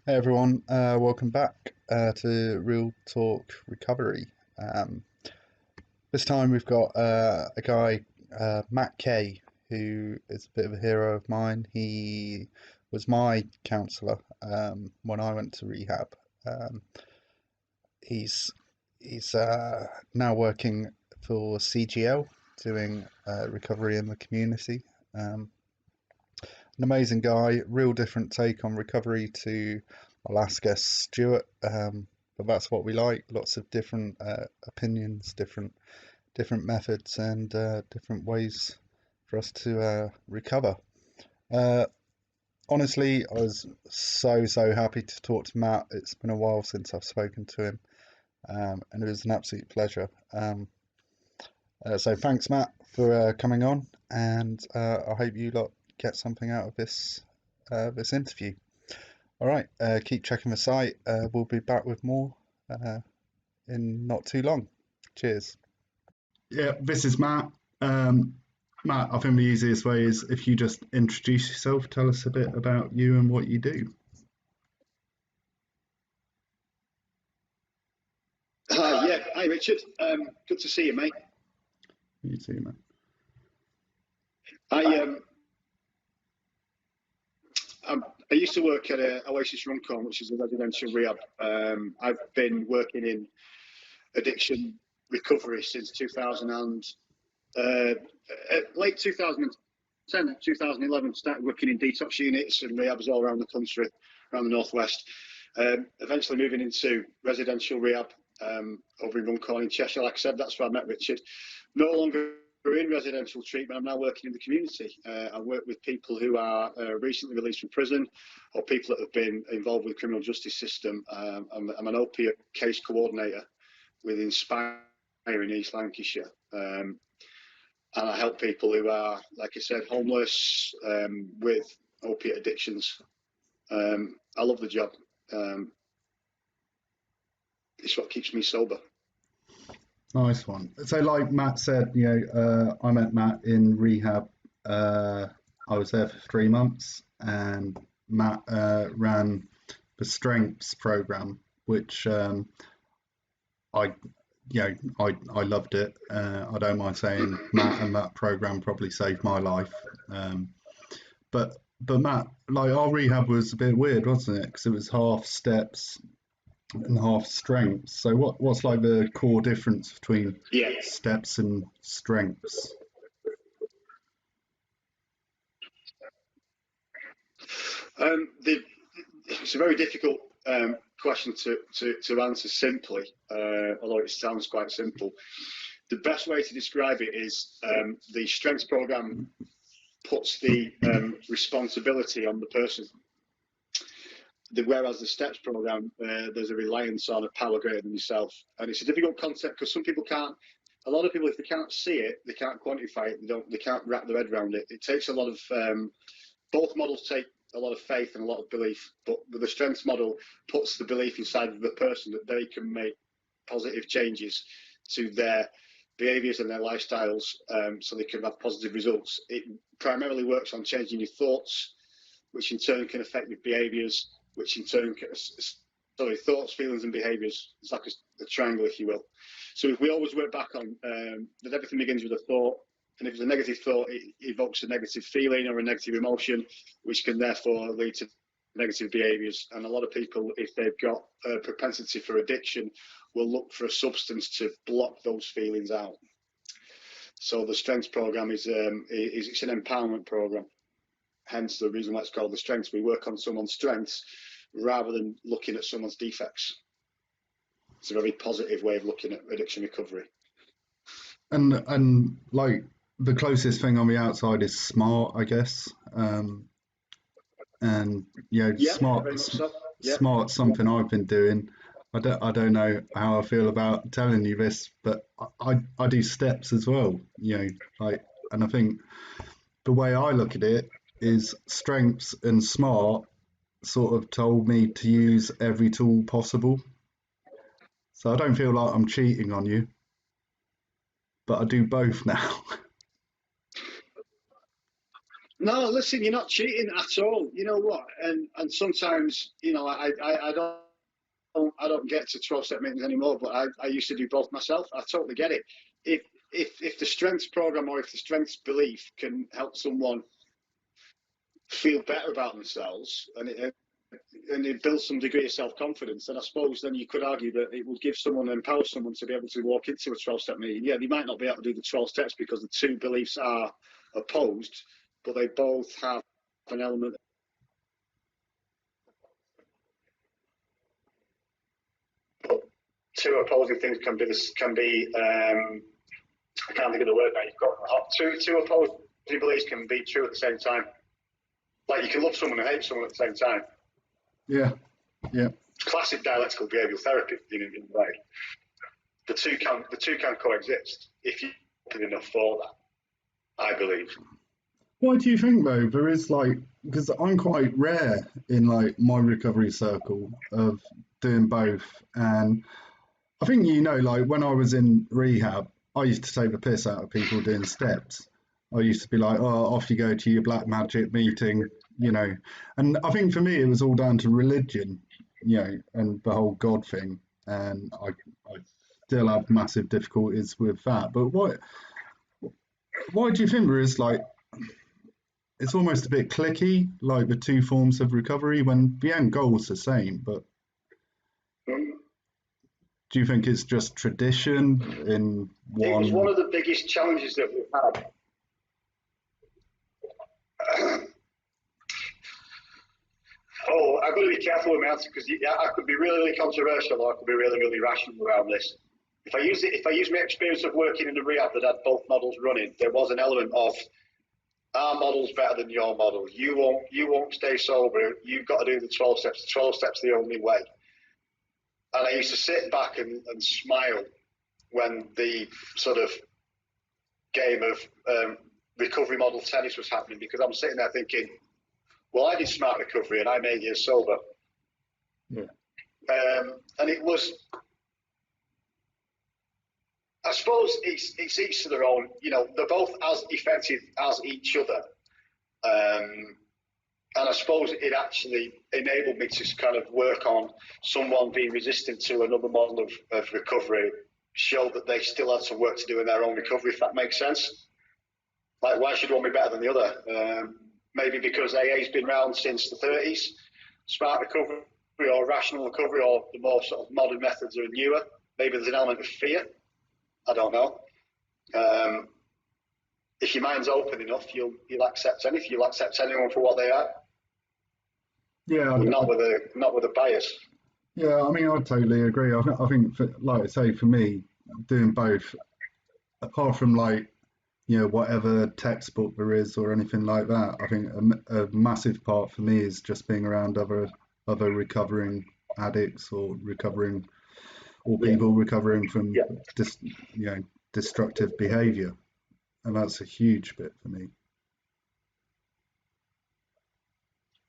Hey everyone, welcome back to Real Talk Recovery. Um, this time we've got a guy, Matt Kay, who is a bit of a hero of mine. He was my counsellor when I went to rehab. Um, he's he's now working for CGL, doing recovery in the community. Um, an amazing guy, real different take on recovery to our last guest, Stuart. But that's what we like. Lots of different opinions, different methods, and different ways for us to recover. Uh, Honestly, I was so happy to talk to Matt. It's been a while since I've spoken to him, and it was an absolute pleasure. So thanks, Matt, for coming on, and I hope you lot get something out of this interview. All right, keep checking the site. We'll be back with more uh, in not too long. Cheers. Yeah, this is Matt. Matt, I think the easiest way is if you just introduce yourself, tell us a bit about you and what you do. Yeah. Hi, Richard. Good to see you, mate. You too, man. I used to work at Oasis Runcorn, which is a residential rehab. I've been working in addiction recovery since 2000 and late 2010, 2011. Started working in detox units and rehabs all around the country, around the northwest. Eventually moving into residential rehab over in Runcorn in Cheshire. Like I said, that's where I met Richard. No longer in residential treatment. I'm now working in the community. I work with people who are recently released from prison or people that have been involved with the criminal justice system. I'm an opiate case coordinator with Inspire in East Lancashire. And I help people who are, like I said, homeless with opiate addictions. I love the job. It's what keeps me sober. Nice one. So, like Matt said, I met Matt in rehab. I was there for 3 months, and Matt ran the strengths program, which I, I loved it. I don't mind saying Matt and that program probably saved my life. But Matt, like our rehab was a bit weird, wasn't it? Because it was half steps and half strengths. So what's like the core difference between steps and strengths? It's a very difficult question to answer simply, although it sounds quite simple. The best way to describe it is the strengths program puts the responsibility on the person. Whereas the steps program, there's a reliance on a power greater than yourself. And it's a difficult concept because some people can't, a lot of people, if they can't see it, they can't quantify it, they can't wrap their head around it. It takes a lot of, both models take a lot of faith and a lot of belief, but the strengths model puts the belief inside of the person that they can make positive changes to their behaviours and their lifestyles so they can have positive results. It primarily works on changing your thoughts, which in turn can affect your behaviours, which in turn can, thoughts, feelings and behaviours. It's like a triangle, if you will. So if we always work back on that everything begins with a thought, and if it's a negative thought, it evokes a negative feeling or a negative emotion, which can therefore lead to negative behaviours. And a lot of people, if they've got a propensity for addiction, will look for a substance to block those feelings out. So the strengths program it's an empowerment program. Hence the reason why it's called the strengths. We work on someone's strengths rather than looking at someone's defects. It's a very positive way of looking at addiction recovery. And like the closest thing on the outside is smart, I guess. And smart's something I've been doing. I don't know how I feel about telling you this, but I do steps as well. And I think the way I look at it is strengths and smart sort of told me to use every tool possible. So I don't feel like I'm cheating on you, but I do both now. No, listen, you're not cheating at all. You know what? And sometimes, I don't get to 12-step meetings anymore, but I used to do both myself. I totally get it. If the strengths program or if the strengths belief can help someone feel better about themselves and it builds some degree of self-confidence, then I suppose then you could argue that it would give someone, empower someone to be able to walk into a 12-step meeting. Yeah, they might not be able to do the 12 steps because the two beliefs are opposed, but they both have an element. Two opposing things can be I can't think of the word now. You've got two opposing beliefs can be true at the same time. Like you can love someone and hate someone at the same time. Yeah, yeah. It's classic dialectical behavioural therapy in a way. The two can coexist if you're open enough for that, I believe. Why do you think though there is like, because I'm quite rare in like my recovery circle of doing both, and I think like when I was in rehab, I used to take the piss out of people doing steps. I used to be like, oh, off you go to your black magic meeting, and I think for me it was all down to religion, and the whole God thing, and I still have massive difficulties with that. But why do you think there is like, it's almost a bit clicky, like the two forms of recovery when the end goal is the same, but do you think it's just tradition in one? It was one of the biggest challenges that we've had. I've got to be careful with my answer because I could be really, really controversial or I could be really, really rational around this. If I use my experience of working in the rehab that had both models running, there was an element of our model's better than your model. You won't stay sober. You've got to do the 12 steps. The 12 steps the only way. And I used to sit back and smile when the sort of game of recovery model tennis was happening, because I'm sitting there thinking, well, I did smart recovery and I'm 8 years sober. Yeah. And it was, I suppose it's each to their own. They're both as effective as each other. And I suppose it actually enabled me to kind of work on someone being resistant to another model of recovery, showed that they still had some work to do in their own recovery, if that makes sense. Like, why should one be better than the other? Maybe because AA's been around since the 30s, smart recovery or rational recovery or the more sort of modern methods are newer. Maybe there's an element of fear. I don't know. If your mind's open enough, you'll accept anything. You'll accept anyone for what they are. Yeah, not with a bias. Yeah, I mean, I totally agree. I think, like I say, for me, doing both, apart from like, whatever textbook there is or anything like that, I think a massive part for me is just being around other recovering addicts or people recovering from destructive behaviour, and that's a huge bit for me.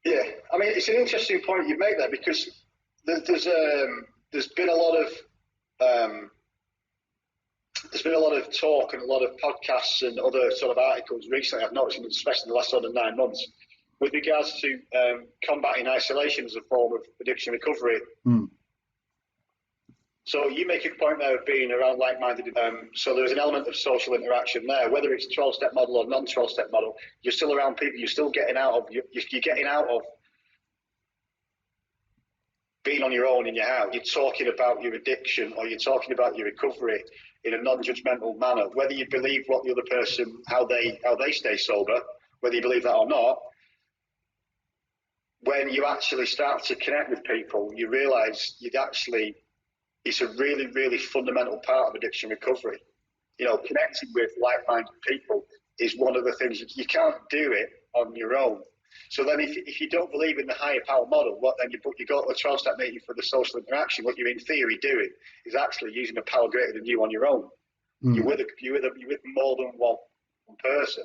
Yeah, I mean, it's an interesting point you make there, because there's been a lot of talk and a lot of podcasts and other sort of articles recently. I've noticed, especially in the last sort of 9 months, with regards to combating isolation as a form of addiction recovery. Mm. So you make a point there of being around like-minded. So there's an element of social interaction there, whether it's 12-step model or non-12-step model. You're still around people. You're still getting out of. You're getting out of being on your own in your house. You're talking about your addiction or you're talking about your recovery in a non-judgmental manner. Whether you believe what the other person, how they stay sober, whether you believe that or not, when you actually start to connect with people, you realise it's a really, really fundamental part of addiction recovery. Connecting with like-minded people is one of the things. You can't do it on your own. So then if you don't believe in the higher power model, then you go to a 12-step meeting for the social interaction. What you're in theory doing is actually using a power greater than you on your own. Mm. You're with more than one person,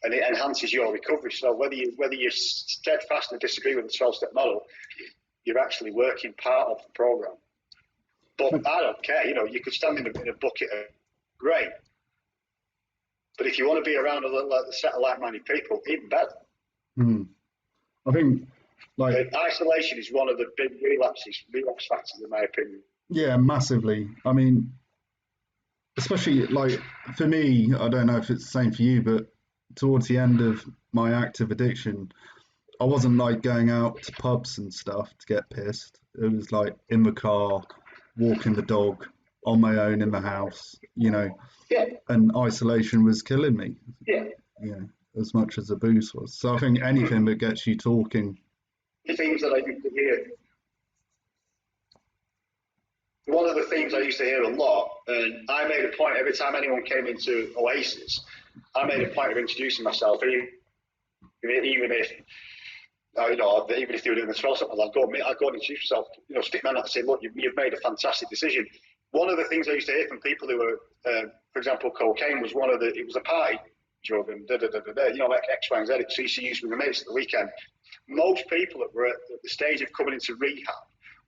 and it enhances your recovery. So whether you steadfastly disagree with the 12-step model, you're actually working part of the program. But I don't care. You could stand in a bucket of grain, But if you want to be around a set of like-minded people, even better. I think isolation is one of the big relapse factors, in my opinion. Yeah, massively. I mean, especially like for me, I don't know if it's the same for you, but towards the end of my active addiction, I wasn't like going out to pubs and stuff to get pissed. It was like in the car, walking the dog, on my own in the house, Yeah. And isolation was killing me, Yeah. As much as the booze was. So I think anything that gets you talking. The things that I used to hear. One of the things I used to hear a lot, and I made a point every time anyone came into Oasis, I made a point of introducing myself, even if even if they were doing the 12 something, I'd go and introduce myself, stick my hand out and say, look, you've made a fantastic decision. One of the things I used to hear from people who were, for example, cocaine was it was a party drug and like X, Y, and Z. So used to use with my mates at the weekend. Most people that were at the stage of coming into rehab,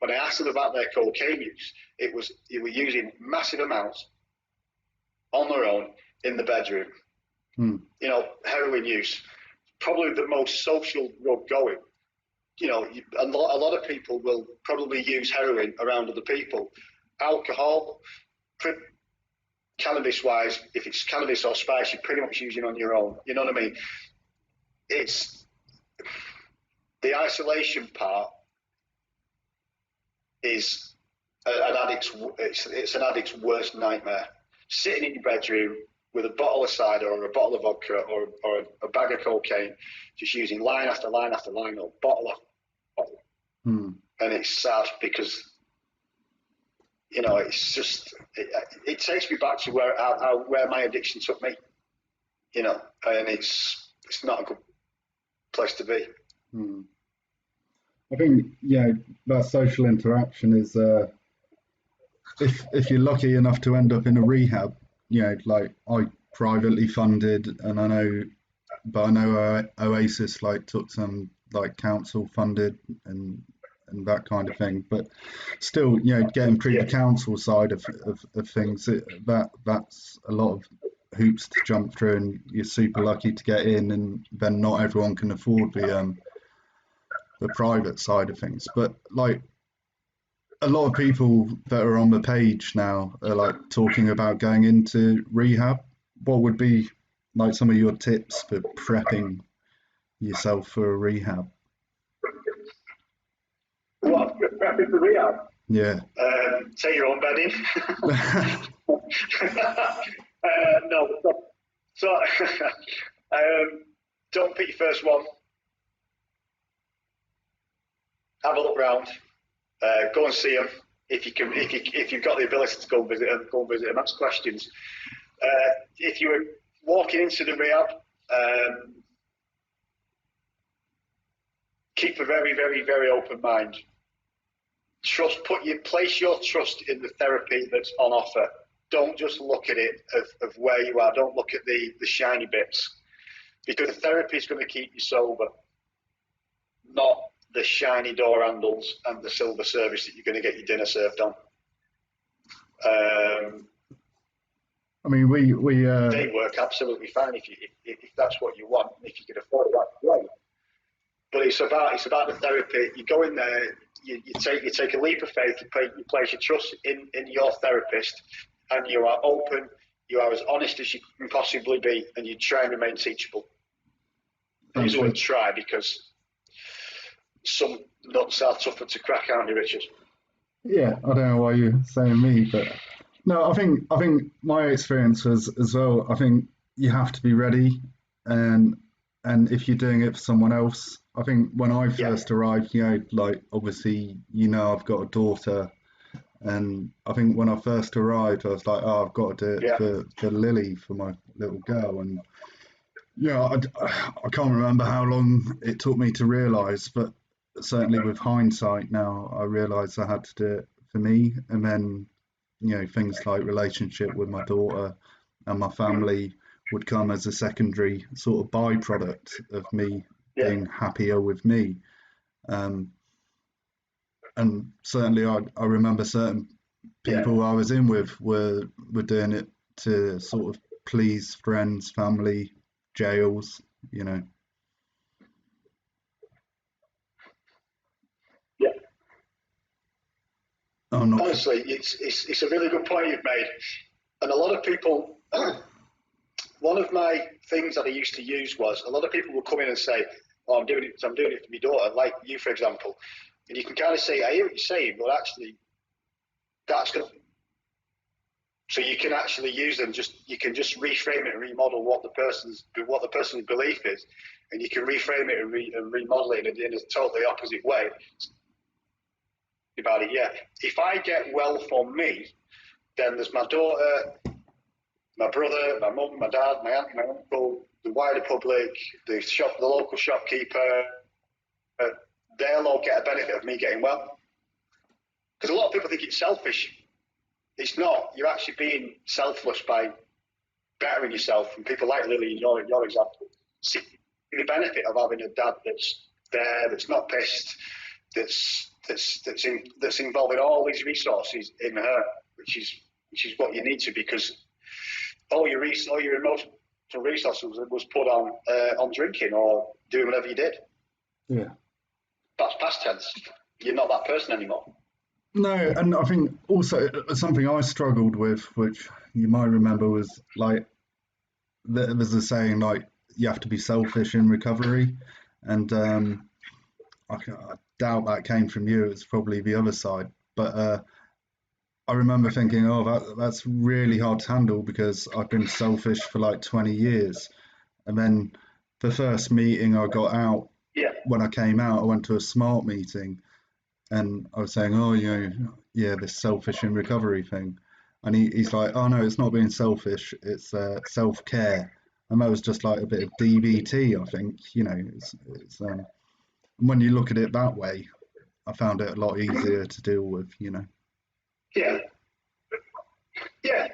when I asked them about their cocaine use, they were using massive amounts on their own in the bedroom. Heroin use, probably the most social drug going. A lot of people will probably use heroin around other people. Alcohol, cannabis-wise, if it's cannabis or spice, you're pretty much using on your own. You know what I mean? It's the isolation part is an addict's. It's an addict's worst nightmare. Sitting in your bedroom with a bottle of cider or a bottle of vodka or a bag of cocaine, just using line after line after line or bottle after bottle. And it's sad because, it's just, it takes me back to where my addiction took me, and it's not a good place to be. I think, that social interaction is, if you're lucky enough to end up in a rehab, like I privately funded, and I know Oasis like took some like council funded and that kind of thing, but still, getting through the council side of things, that's a lot of hoops to jump through, and you're super lucky to get in, and then not everyone can afford the private side of things. But like a lot of people that are on the page now are like talking about going into rehab. What would be like some of your tips for prepping yourself for a rehab? What, prepping for rehab? Yeah. Take your own bedding. No. So, don't pick your first one. Have a look round. Go and see them if you can. If you've got the ability to go and visit them. Ask questions. If you were walking into the rehab, keep a very, very, very open mind. Place your trust in the therapy that's on offer. Don't just look at it of where you are. Don't look at the shiny bits, because the therapy is going to keep you sober, not the shiny door handles and the silver service that you're going to get your dinner served on. I mean, we they work absolutely fine if that's what you want. If you can afford that, great. But it's about the therapy. You go in there, you take a leap of faith, you place your trust in your therapist, and you are open, you are as honest as you can possibly be, and you try and remain teachable. I use the word try because some nuts are tougher to crack, aren't they, Richard? Yeah, I don't know why you're saying me, but no, I think my experience was as well. I think you have to be ready, and if you're doing it for someone else, I think when I first arrived, like obviously, I've got a daughter, and I think when I first arrived, I was like, oh, I've got to do it for Lily, for my little girl, and I can't remember how long it took me to realise, but certainly with hindsight now, I realise I had to do it for me, and then things like relationship with my daughter and my family would come as a secondary sort of byproduct of me being happier with me. And certainly I remember certain people I was in with were doing it to sort of please friends, family, jails, you know. Yeah. I'm not. Honestly, it's a really good point you've made, and a lot of people. One of my things that I used to use was a lot of people would come in and say, "Oh, I'm doing it for my daughter," like you, for example, and you can kind of say, "I hear what you're saying, but actually, that's going." So you can actually use them. You can just reframe it and remodel what the person's belief is, and you can reframe it and remodel it in a totally opposite way. About it, yeah. If I get well for me, then there's my daughter, my brother, my mum, my dad, my aunt, my uncle, the wider public, the local shopkeeper. They'll all get a benefit of me getting well. Because a lot of people think it's selfish. It's not. You're actually being selfless by bettering yourself. And people like Lily, in your example, see the benefit of having a dad that's there, that's not pissed, that's involving all these resources in her, which is what you need to, because all your emotional resources was put on drinking or doing whatever you did. Yeah. That's past tense. You're not that person anymore. No, and I think also something I struggled with, which you might remember, was like there's a saying like you have to be selfish in recovery, and I doubt that came from you. It's probably the other side, but I remember thinking, oh, that's really hard to handle because I've been selfish for like 20 years, and then the first meeting I got out, Yeah. when I came out, I went to a SMART meeting, and I was saying, oh, yeah, this selfish in recovery thing. And he's like, oh, no, it's not being selfish, it's self-care. And that was just like a bit of DBT, I think, when you look at it that way, I found it a lot easier to deal with, Yeah. Yeah.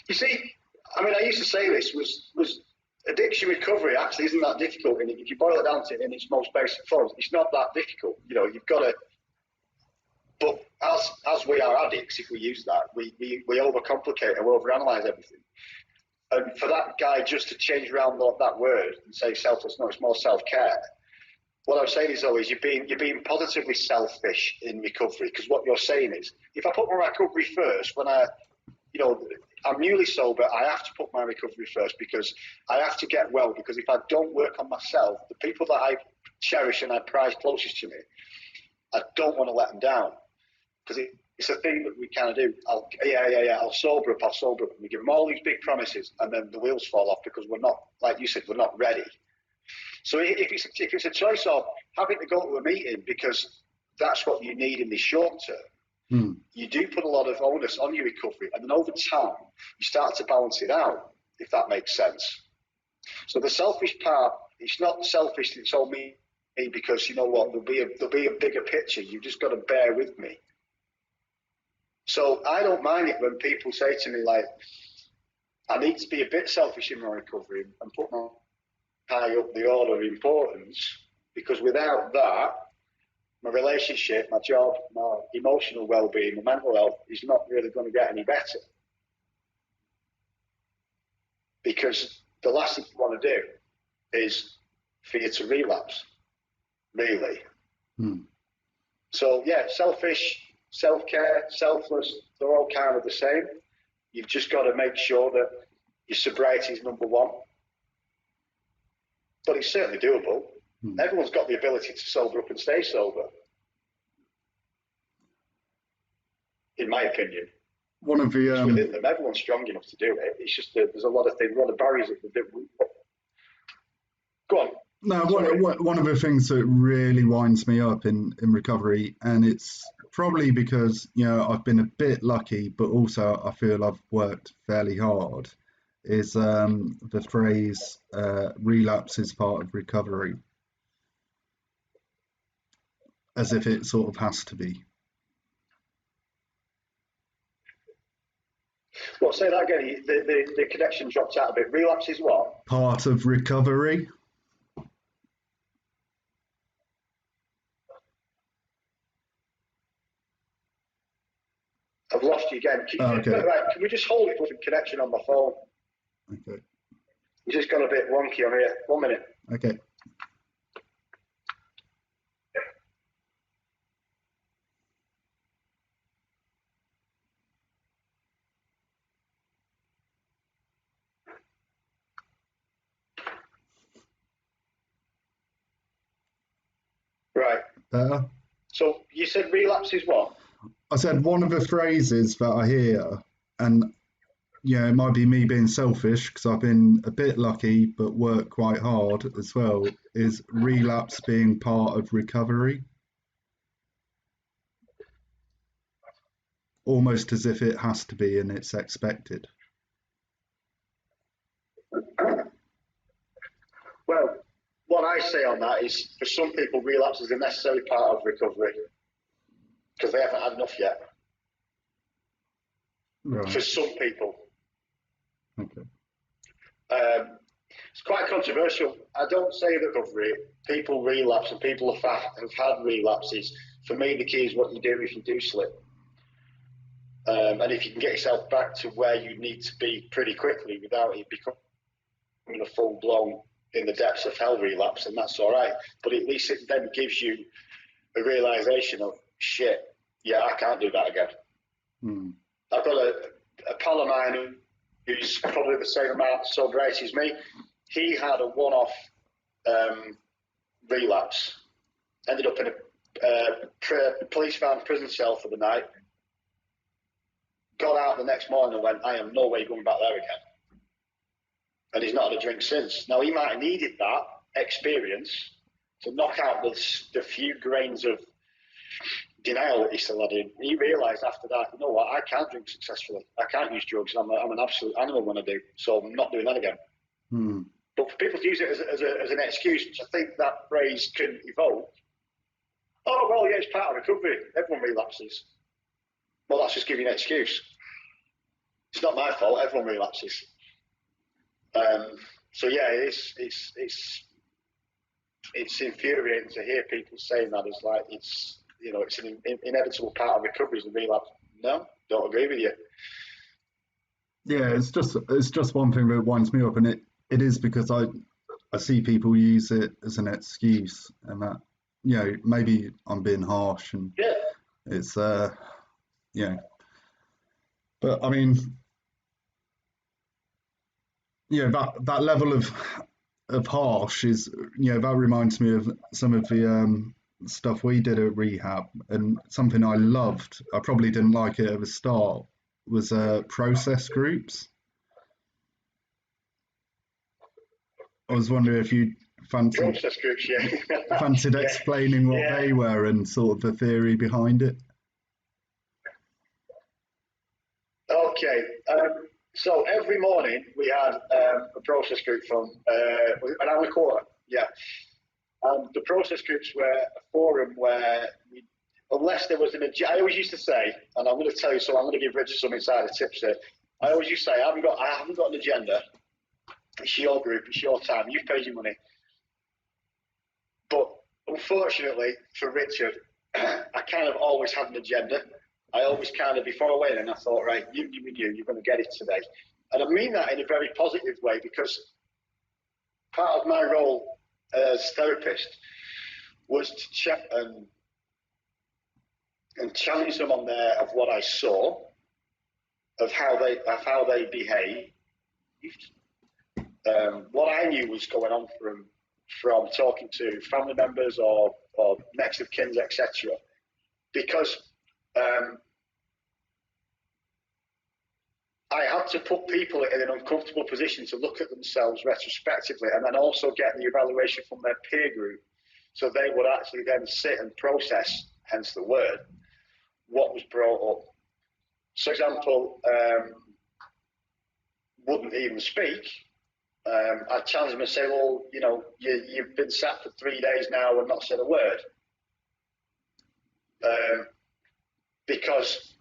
You see, I mean, I used to say this was addiction recovery actually isn't that difficult. And if you boil it down to it in its most basic form, it's not that difficult. You've got to. But as we are addicts, if we use that, we overcomplicate and we overanalyze everything. And for that guy just to change around that word and say selfless, no, it's more self-care. What I'm saying is, though, is you're being positively selfish in recovery, because what you're saying is, if I put my recovery first, when I'm newly sober, I have to put my recovery first because I have to get well, because if I don't work on myself, the people that I cherish and I prize closest to me, I don't want to let them down, because it's a thing that we kind of do. I'll sober up, and we give them all these big promises, and then the wheels fall off because we're not, like you said, we're not ready. So if it's a choice of having to go to a meeting because that's what you need in the short term, you do put a lot of onus on your recovery, and then over time you start to balance it out, if that makes sense. So the selfish part, it's not selfish, it's all me, because you know what, there'll be a bigger picture. You just got to bear with me. So I don't mind it when people say to me, like, I need to be a bit selfish in my recovery and put my high up the order of importance, because without that, my relationship, my job, my emotional well-being, my mental health is not really going to get any better. Because the last thing you want to do is for you to relapse, really. So yeah, selfish, self-care, selfless, they're all kind of the same. You've just got to make sure that your sobriety is number one. But it's certainly doable. Everyone's got the ability to sober up and stay sober, in my opinion. One of the it's within them. Everyone's strong enough to do it. It's just that there's a lot of things, a lot of barriers that go on. No, one of the things that really winds me up in recovery, and it's probably because I've been a bit lucky, but also I feel I've worked fairly hard, is the phrase relapse is part of recovery, as if it sort of has to be. Well, say that again. The connection dropped out a bit. Relapse is what? Part of recovery. I've lost you again. Can we just hold it for connection on my phone? Okay. It's just gone a bit wonky on here. 1 minute. Okay. Right. Better? So you said relapse is what? I said one of the phrases that I hear, and it might be me being selfish because I've been a bit lucky but work quite hard as well, is relapse being part of recovery. Almost as if it has to be and it's expected. Well, what I say on that is, for some people, relapse is a necessary part of recovery because they haven't had enough yet. Right. For some people. Okay. It's quite controversial. I don't say that recovery. People relapse and people have had relapses. For me, the key is what you do if you do slip. And if you can get yourself back to where you need to be pretty quickly without it becoming a full-blown in the depths of hell relapse, and that's all right. But at least it then gives you a realization of, shit, yeah, I can't do that again. I've got a pal of mine who's probably the same amount of sobriety as me. He had a one-off relapse, ended up in a police van prison cell for the night, got out the next morning and went, I am no way going back there again. And he's not had a drink since. Now, he might have needed that experience to knock out the few grains of denial that he still had in. He realised after that, you know what, I can't drink successfully. I can't use drugs. I'm an absolute animal when I do. So I'm not doing that again. But for people to use it as an excuse, which I think that phrase can evoke, oh, well, yeah, it's part of recovery. Everyone relapses. Well, that's just giving you an excuse. It's not my fault. Everyone relapses. So yeah, it's infuriating to hear people saying that. It's like it's an inevitable part of recovery is the relapse. No, don't agree with you. Yeah, it's just one thing that winds me up, and it is because I see people use it as an excuse, and that maybe I'm being harsh, and it's but I mean. That level of harsh is that reminds me of some of the stuff we did at rehab, and something I loved. I probably didn't like it at the start. Was process groups. I was wondering if you fancied process groups, fancied explaining what they were and sort of the theory behind it. Okay. So every morning we had a process group from an hour and a quarter. Yeah. The process groups were a forum where, unless there was I always used to say, and I'm going to tell you, so I'm going to give Richard some insider tips here. I always used to say, I haven't got an agenda. It's your group, it's your time, you've paid your money. But unfortunately for Richard, I kind of always had an agenda. I always kind of, before I went in, I thought, right, you're going to get it today. And I mean that in a very positive way, because part of my role as therapist was to check and challenge them on there of what I saw, of how they behave. What I knew was going on from talking to family members or next of kin, etc. Because I had to put people in an uncomfortable position to look at themselves retrospectively, and then also get the evaluation from their peer group, so they would actually then sit and process, hence the word, what was brought up. So, example, wouldn't even speak. I'd challenge them and say, well, you've been sat for 3 days now and not said a word. Because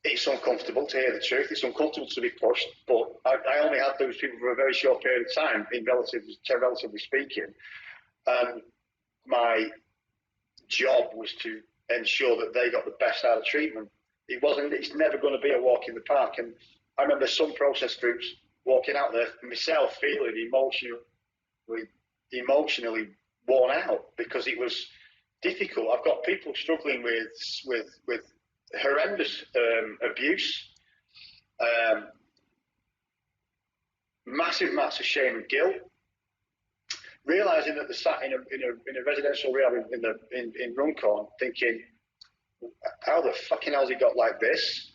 it's uncomfortable to hear the truth. It's uncomfortable to be pushed, but I only had those people for a very short period of time, relatively speaking. And my job was to ensure that they got the best out of treatment. It's never going to be a walk in the park. And I remember some process groups walking out there, myself feeling emotionally worn out because it was difficult. I've got people struggling with horrendous abuse, massive amounts of shame and guilt. Realising that they're sat in a residential rehab in Runcorn, thinking, how the fucking hell's it got like this?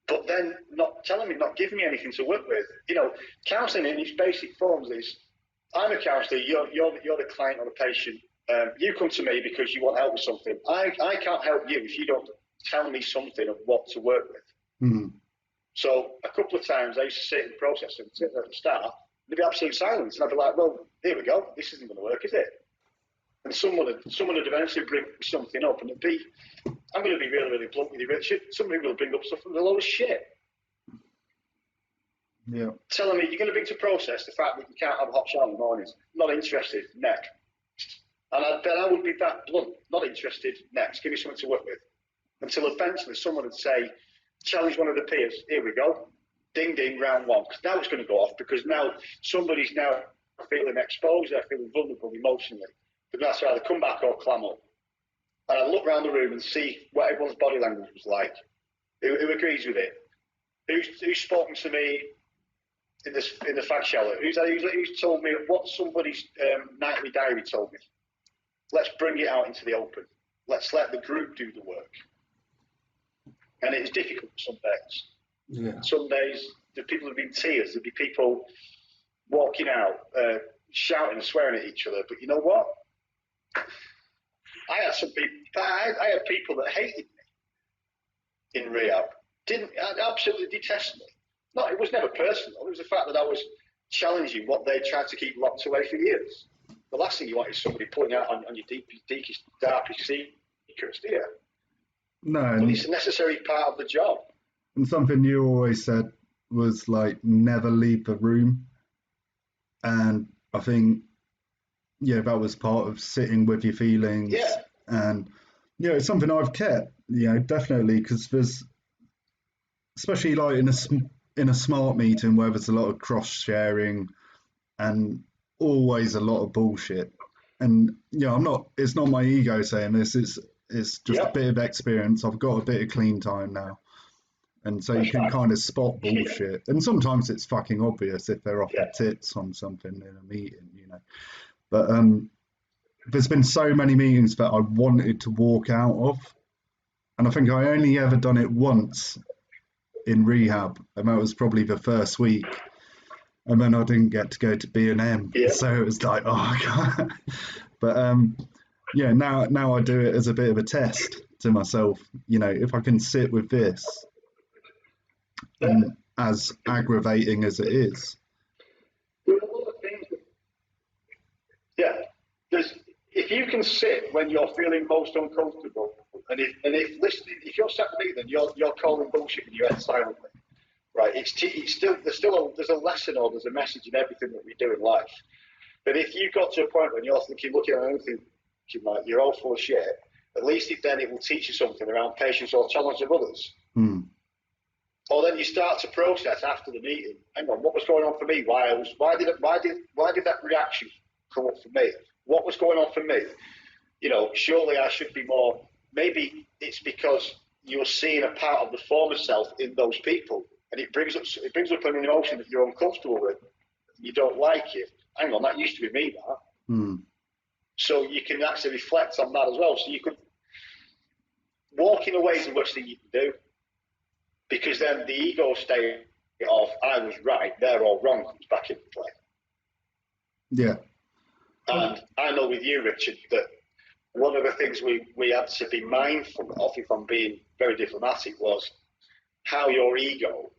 But then not telling me, not giving me anything to work with. You know, counselling in its basic forms is, I'm a counsellor, you're the client or the patient. You come to me because you want help with something. I can't help you if you don't tell me something of what to work with. Mm. So a couple of times I used to sit in the process and sit there at the start, there'd be absolute silence, and I'd be like, well, here we go, this isn't going to work, is it? And someone would eventually bring something up, and it'd be, I'm going to be really, really blunt with you, Richard. Somebody will bring up stuff from a load of shit. Yeah. Telling me you're going to bring to process the fact that you can't have a hot shower in the mornings. Not interested, next. And I would be that blunt, not interested, next. Give me something to work with. Until eventually someone would say, challenge one of the peers, here we go. Ding, ding, round one. Because now it's going to go off, because now somebody's now feeling exposed, they're feeling vulnerable emotionally. But that's either come back or clam up. And I look around the room and see what everyone's body language was like. Who agrees with it? Who's spoken to me in the fag shower? Who's told me what somebody's nightly diary told me? Let's bring it out into the open. Let's let the group do the work. And it's difficult some days. Yeah. Some days the people have been tears. There'd be people walking out, shouting and swearing at each other. But you know what? I had people that hated me in rehab. Absolutely detested me. No, it was never personal. It was the fact that I was challenging what they tried to keep locked away for years. The last thing you want is somebody pulling out on your deepest, darkest secrets, do you? No. But it's a necessary part of the job. And something you always said was like, never leave the room. And I think, yeah, that was part of sitting with your feelings. Yeah. And, you know, it's something I've kept, you know, definitely, because there's, especially like in a smart meeting where there's a lot of cross sharing and always a lot of bullshit. And, you know, it's not my ego saying this, it's just a bit of experience. I've got a bit of clean time now. And so you can kind of spot bullshit. And sometimes it's fucking obvious if they're off their tits on something in a meeting, you know. But there's been so many meetings that I wanted to walk out of. And I think I only ever done it once in rehab. And that was probably the first week. And then I didn't get to go to B&M. Yeah. So it was like, oh, God. But yeah, now I do it as a bit of a test to myself. You know, if I can sit with this, and as aggravating as it is. There's a lot of things. If you can sit when you're feeling most uncomfortable, and if listening, if you're sat with me, then you're calling bullshit in your head silently, right? There's a lesson or there's a message in everything that we do in life. But if you got to a point when you're looking at anything, like you're all full of shit, at least then it will teach you something around patience or tolerance of others. Hmm. Or then you start to process after the meeting. Hang on, what was going on for me? Why did that reaction come up for me? What was going on for me? You know, surely I should be more. Maybe it's because you're seeing a part of the former self in those people, and it brings up an emotion that you're uncomfortable with. You don't like it. Hang on, that used to be me. That. Hmm. So you can actually reflect on that as well. So you could walking away is the worst thing you can do. Because then the ego state of I was right, they're all wrong comes back into play. Yeah. And I know with you, Richard, that one of the things we had to be mindful of, if I'm being very diplomatic, was how your ego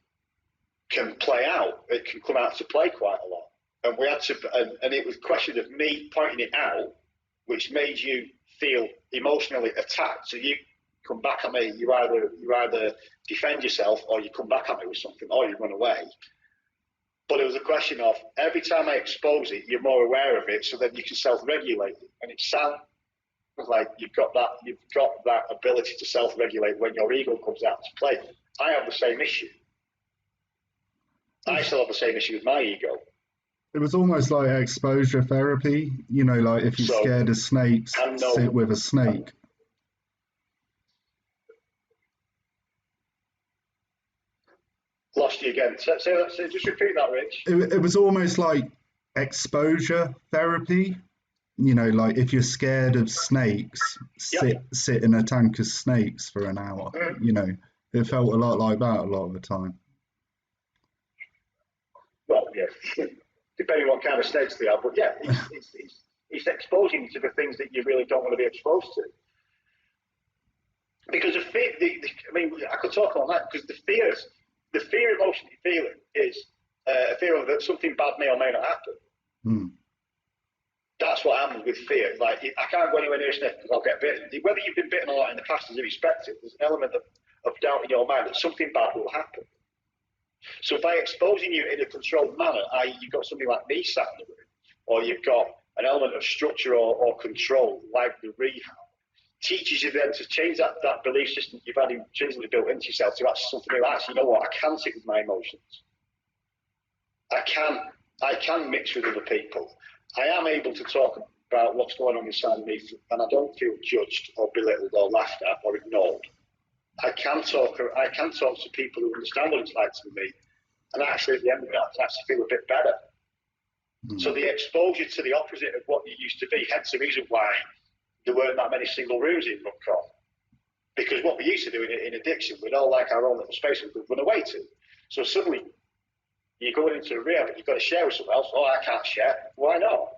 can play out. It can come out to play quite a lot. And we had to, and it was a question of me pointing it out, which made you feel emotionally attacked. So you come back at me, you either defend yourself or you come back at me with something or you run away. But it was a question of every time I expose it, you're more aware of it, so that you can self-regulate it. And it sounds like you've got that ability to self-regulate when your ego comes out to play. I have the same issue. I still have the same issue with my ego. It was almost like exposure therapy, like if you're scared of snakes, sit with a snake. Lost you again. Just repeat that, Rich. It was almost like exposure therapy. Like if you're scared of snakes, sit in a tank of snakes for an hour. It felt a lot like that a lot of the time. Well, yeah, depending on what kind of snakes they are, but yeah, it's exposing you to the things that you really don't want to be exposed to. Because the fear, I could talk on that because the fear emotion you're feeling is a fear of that something bad may or may not happen. Mm. That's what happens with fear. Like, I can't go anywhere near a snake because I'll get bitten. Whether you've been bitten a lot in the past is irrespective. There's an element of doubt in your mind that something bad will happen. So by exposing you in a controlled manner, i.e. you've got something like me sat in the room, or you've got an element of structure or control, like the rehab, teaches you then to change that belief system you've had intrinsically built into yourself to actually something like, actually, you know what, I can sit with my emotions. I can mix with other people. I am able to talk about what's going on inside me, and I don't feel judged or belittled or laughed at or ignored. I can talk to people who understand what it's like to be me, and actually at the end of that, I actually feel a bit better. Mm. So the exposure to the opposite of what you used to be, hence the reason why there weren't that many single rooms in Runcorn. Because what we used to do in addiction, we'd all like our own little space we could run away to. So suddenly, you're going into a rehab, but you've got to share with someone else. Oh, I can't share. Why not?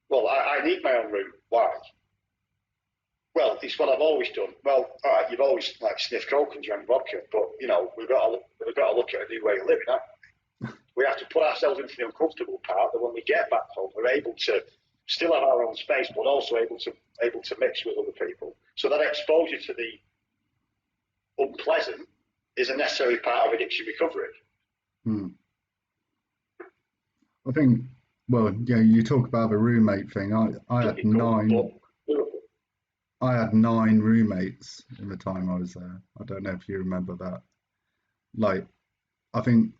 Well, I need my own room. Why? Well, it's what I've always done. Well, all right, you've always sniffed coke and drank vodka, but we've got to look at a new way of living. We have to put ourselves into the uncomfortable part that when we get back home, we're able to still have our own space, but also able to mix with other people. So that exposure to the unpleasant is a necessary part of addiction recovery. Hmm. I think, you talk about the roommate thing. I had nine roommates in the time I was there. I don't know if you remember that. I think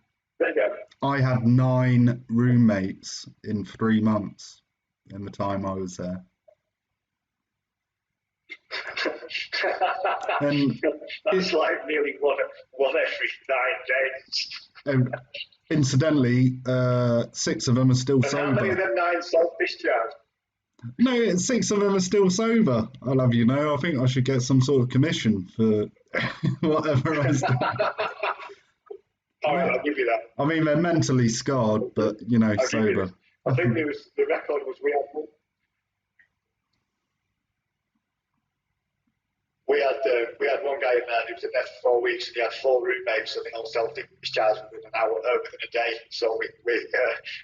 I had 9 roommates in 3 months in the time I was there. And that's like nearly one every 9 days. Incidentally, 6 of them are still sober. How many of them 9 self-discharged? No, 6 of them are still sober. I'll have you know. I think I should get some sort of commission for whatever I was doing. All right, I'll give you that. I mean, they're mentally scarred, but sober. I think the record was we had one guy in there who was in there for 4 weeks, and he had 4 roommates, and they all self-discharged within a day. So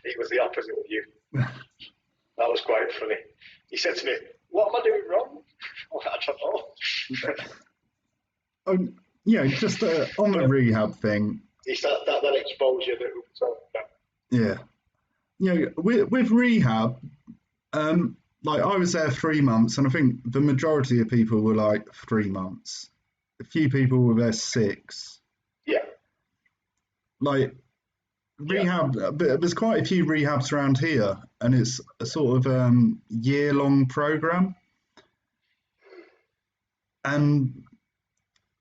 he was the opposite of you. That was quite funny. He said to me, "What am I doing wrong?" I don't know. Just on the rehab thing. It's that exposure that we were talking about. Yeah. With rehab, I was there 3 months, and I think the majority of people were 3 months. A few people were there 6. Yeah. Rehab, but there's quite a few rehabs around here, and it's a sort of year-long program. And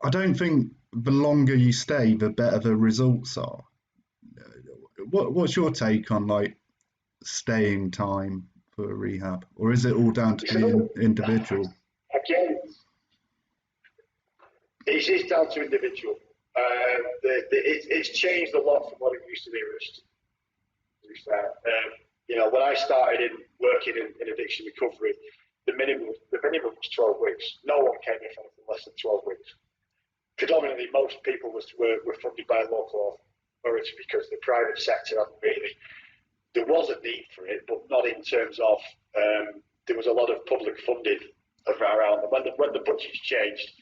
I don't think the longer you stay, the better the results are. What's your take on staying time for rehab, or is it all down to the individual? Again, it is down to individual. It's changed a lot from what it used to be, Rich. To be fair, when I started working in addiction recovery, the minimum was 12 weeks. No one came in for anything less than 12 weeks. Predominantly, most people were funded by a local authority because the private sector hadn't really. There was a need for it, but not in terms of there was a lot of public funding around. When the budgets changed,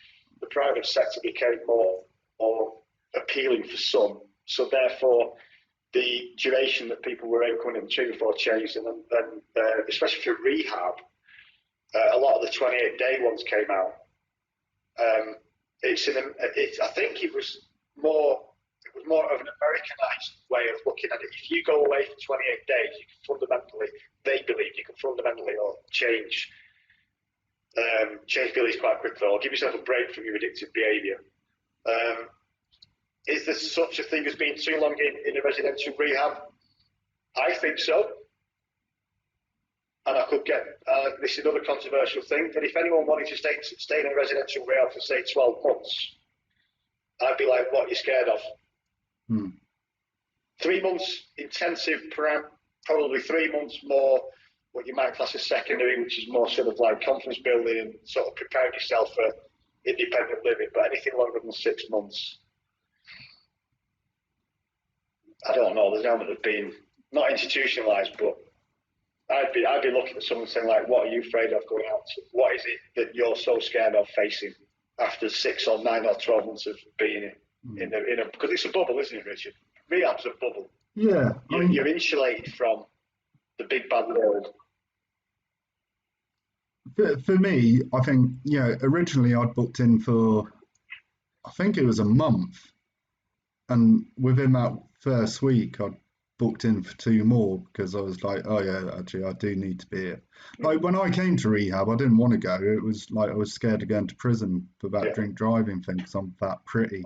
the private sector became more appealing for some. So therefore, the duration that people were able to come in and treat for changed, and especially for rehab, a lot of the 28-day ones came out. I think it was more of an Americanized way of looking at it. If you go away for 28 days, you can fundamentally, they believe you can fundamentally or change beliefs quite quickly, or give yourself a break from your addictive behaviour. Is there such a thing as being too long in a residential rehab? I think so. And I could get, this is another controversial thing, but if anyone wanted to stay in a residential rehab for, say, 12 months, I'd be like, what are you scared of? 3 months intensive, probably 3 months more what you might class as secondary, which is more sort of like confidence building and sort of preparing yourself for independent living. But anything longer than 6 months, I don't know. There's an element of being not institutionalized, but I'd be looking at someone saying like, what are you afraid of going out to? What is it that you're so scared of facing after 6 or 9 or 12 months of being in a because it's a bubble, isn't it, Richard? Rehab's a bubble. Yeah, you're insulated from the big bad world. For me, I think, originally I'd booked in for, I think it was a month, and within that first week I'd booked in for 2 more because I was like, oh yeah, actually I do need to be here. Like when I came to rehab, I didn't want to go. It was like I was scared of going to prison for that drink driving thing because I'm that pretty.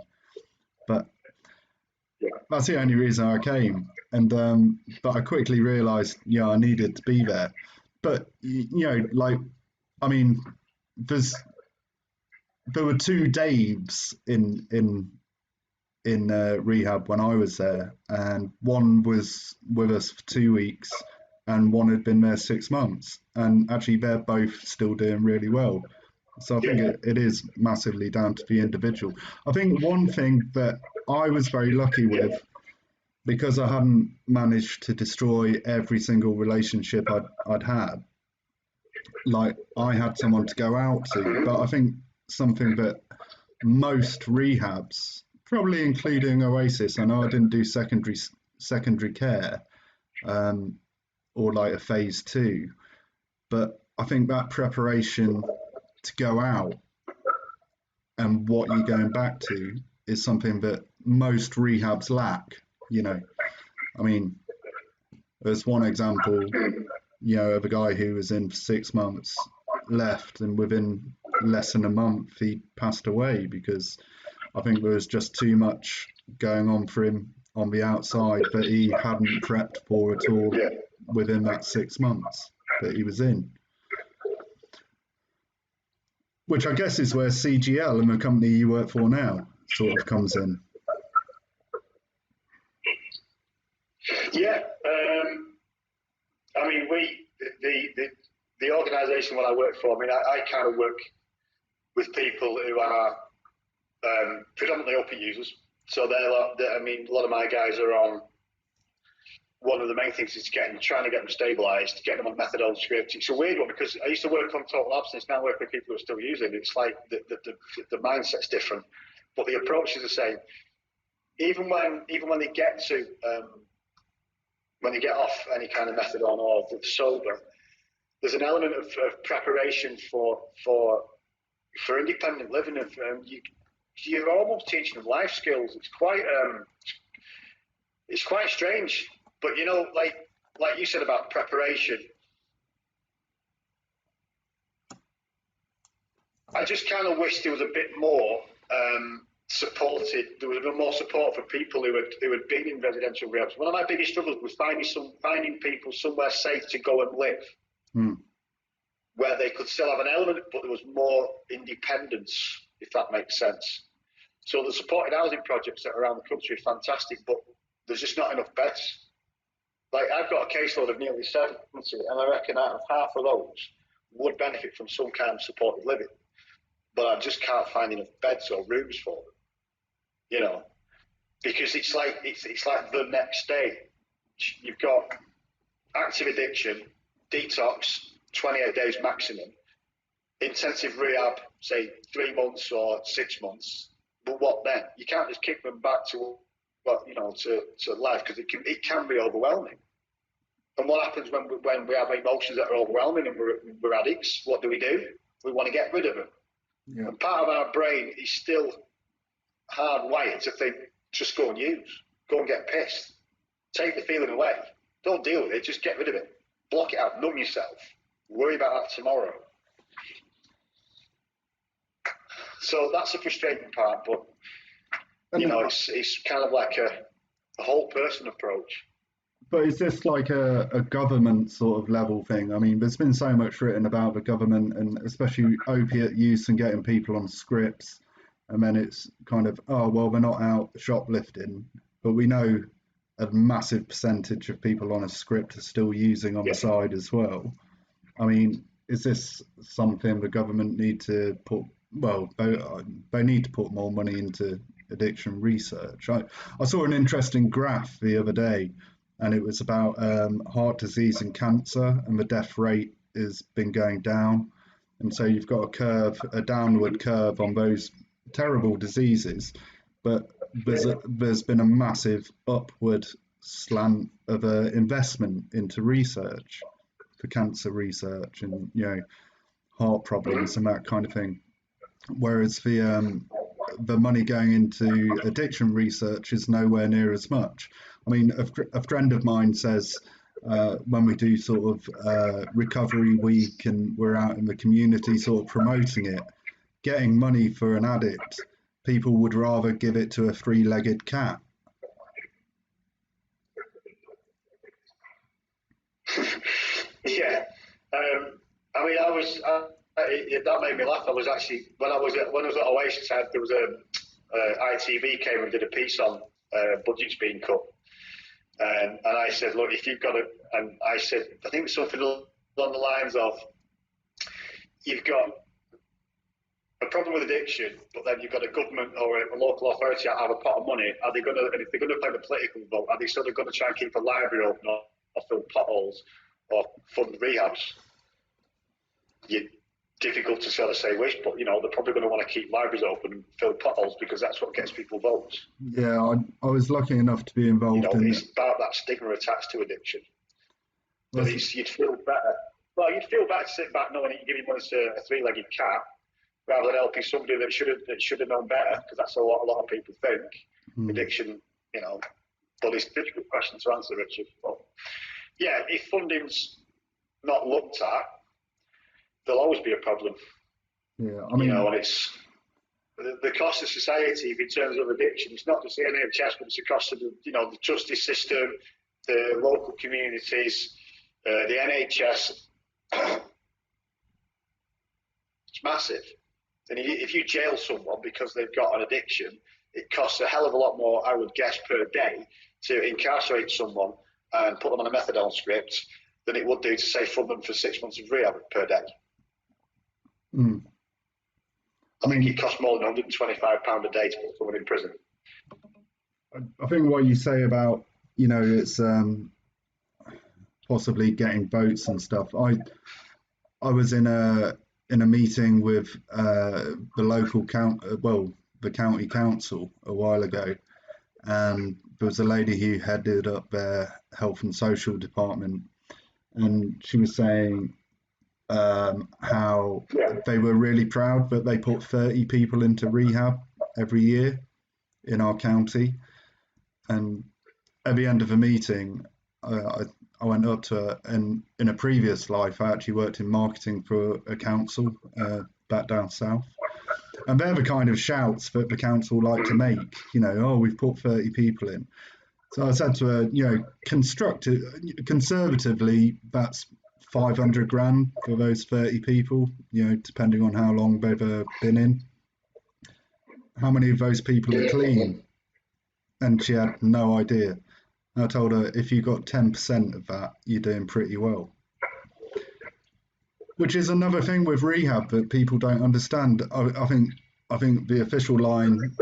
But that's the only reason I came. And but I quickly realised, I needed to be there. But I mean, there were 2 Daves in rehab when I was there, and one was with us for 2 weeks, and one had been there 6 months, and actually they're both still doing really well. So I think it is massively down to the individual. I think one thing that I was very lucky with, because I hadn't managed to destroy every single relationship I'd had, like I had someone to go out to. But I think something that most rehabs, probably including Oasis, I know I didn't do secondary care or like a phase 2, but I think that preparation to go out and what you're going back to is something that most rehabs lack. I mean, there's one example, of a guy who was in for 6 months, left, and within less than a month he passed away because I think there was just too much going on for him on the outside that he hadn't prepped for at all within that 6 months that he was in. Which I guess is where CGL and the company you work for now sort of comes in. Yeah, I mean, the organisation what I work for, I mean, I kind of work with people who are predominantly opiate users. So I mean, a lot of my guys are on. One of the main things is trying to get them stabilised, get them on methadone scripts. It's a weird one because I used to work on total abstinence, now I work with people who are still using. It's like the mindset's different, but the approach is the same. Even when they get to when they get off any kind of methadone or sober, there's an element of preparation for independent living. You're almost teaching them life skills. It's quite strange. But like you said about preparation, I just kind of wish there was a bit more supported. There was a bit more support for people who had been in residential rehab. One of my biggest struggles was finding people somewhere safe to go and live, where they could still have an element, but there was more independence, if that makes sense. So the supported housing projects that are around the country are fantastic, but there's just not enough beds. Like I've got a caseload of nearly 70, and I reckon out of half of those would benefit from some kind of supported living, but I just can't find enough beds or rooms for them. Because it's like the next day. You've got active addiction, detox, 28 days maximum, intensive rehab, say 3 months or 6 months. But what then? You can't just kick them back to life because it can be overwhelming. And what happens when we have emotions that are overwhelming and we're addicts? What do? We want to get rid of them. Yeah. And part of our brain is still hardwired to think, just go and use, go and get pissed, take the feeling away. Don't deal with it, just get rid of it. Block it out, numb yourself. Worry about that tomorrow. So that's the frustrating part, but it's kind of like a whole person approach. But is this like a government sort of level thing? I mean, there's been so much written about the government and especially opiate use and getting people on scripts. And then it's kind of, oh, well, they're not out shoplifting, but we know a massive percentage of people on a script are still using on the side as well. I mean, is this something the government need to put, well, they need to put more money into addiction research. I saw an interesting graph the other day, and it was about heart disease and cancer, and the death rate has been going down. And so you've got a downward curve on those terrible diseases, but there's been a massive upward slant of investment into research for cancer research and heart problems and that kind of thing. Whereas the money going into addiction research is nowhere near as much. I mean, a friend of mine says when we do sort of recovery week and we're out in the community sort of promoting it, getting money for an addict, people would rather give it to a three-legged cat. Yeah. I mean, that made me laugh. I was actually, when I was at Oasis, there was ITV came and did a piece on budgets being cut. And I said, look, if you've got and I said, I think it was something along the lines of, you've got a problem with addiction, but then you've got a government or a local authority that have a pot of money. Are they going to, and if they're going to play the political vote, are they sort of going to try and keep a library open or fill potholes or fund rehabs? Difficult to sort of say which, but they're probably going to want to keep libraries open and fill potholes because that's what gets people votes. Yeah, I was lucky enough to be involved in it's about that stigma attached to addiction. But you'd feel better. Well, you'd feel better to sit back knowing that you're giving money to a three-legged cat rather than helping somebody that should have known better, because that's a lot of people think. Addiction, but it's a difficult question to answer, Richard. But yeah, if funding's not looked at, there'll always be a problem. Yeah, I mean, and it's the cost of society in terms of addiction. It's not just the NHS, but it's across the justice system, the local communities, the NHS. It's massive. And if you jail someone because they've got an addiction, it costs a hell of a lot more, I would guess, per day to incarcerate someone and put them on a methadone script than it would do to, say, fund them for 6 months of rehab per day. I think it costs more than £125 a day to put someone in prison. I think what you say about, it's possibly getting votes and stuff. I was in a meeting with the local the county council a while ago, and there was a lady who headed up their health and social department, and she was saying how they were really proud that they put 30 people into rehab every year in our county. And at the end of the meeting, I went up to her, and in a previous life, I actually worked in marketing for a council back down south. And they're the kind of shouts that the council like to make, oh, we've put 30 people in. So I said to her, conservatively, that's 500 grand for those 30 people, depending on how long they've been in. How many of those people are clean? And she had no idea. I told her, if you got 10% of that, you're doing pretty well. Which is another thing with rehab that people don't understand. I think the official line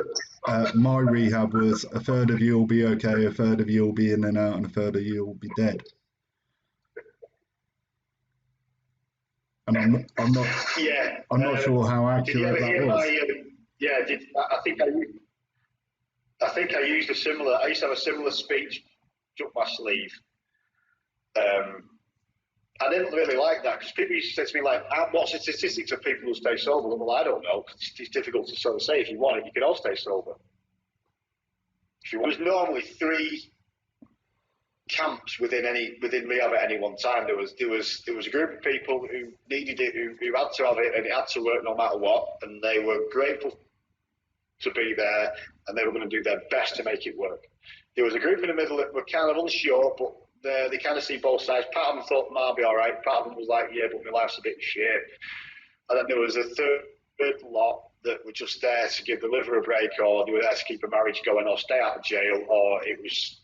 at my rehab was, a third of you will be okay, a third of you will be in and out, and a third of you will be dead. And I'm not sure how accurate that was. I think I used I used to have a similar speech up my sleeve. I didn't really like that because people used to say to me, like, what's the statistics of people who stay sober? Well, I don't know, because it's difficult to sort of say. If you want it, you can all stay sober. There was normally 3 camps within rehab at any one time. There was a group of people who needed it, who had to have it, and it had to work no matter what, and they were grateful to be there, and they were going to do their best to make it work. There was a group in the middle that were kind of unsure, but they kind of see both sides. Part of them thought, I'll be all right. Part of them was like, yeah, but my life's a bit shit. And then there was a third lot that were just there to give the liver a break, or they were there to keep a marriage going, or stay out of jail, or it was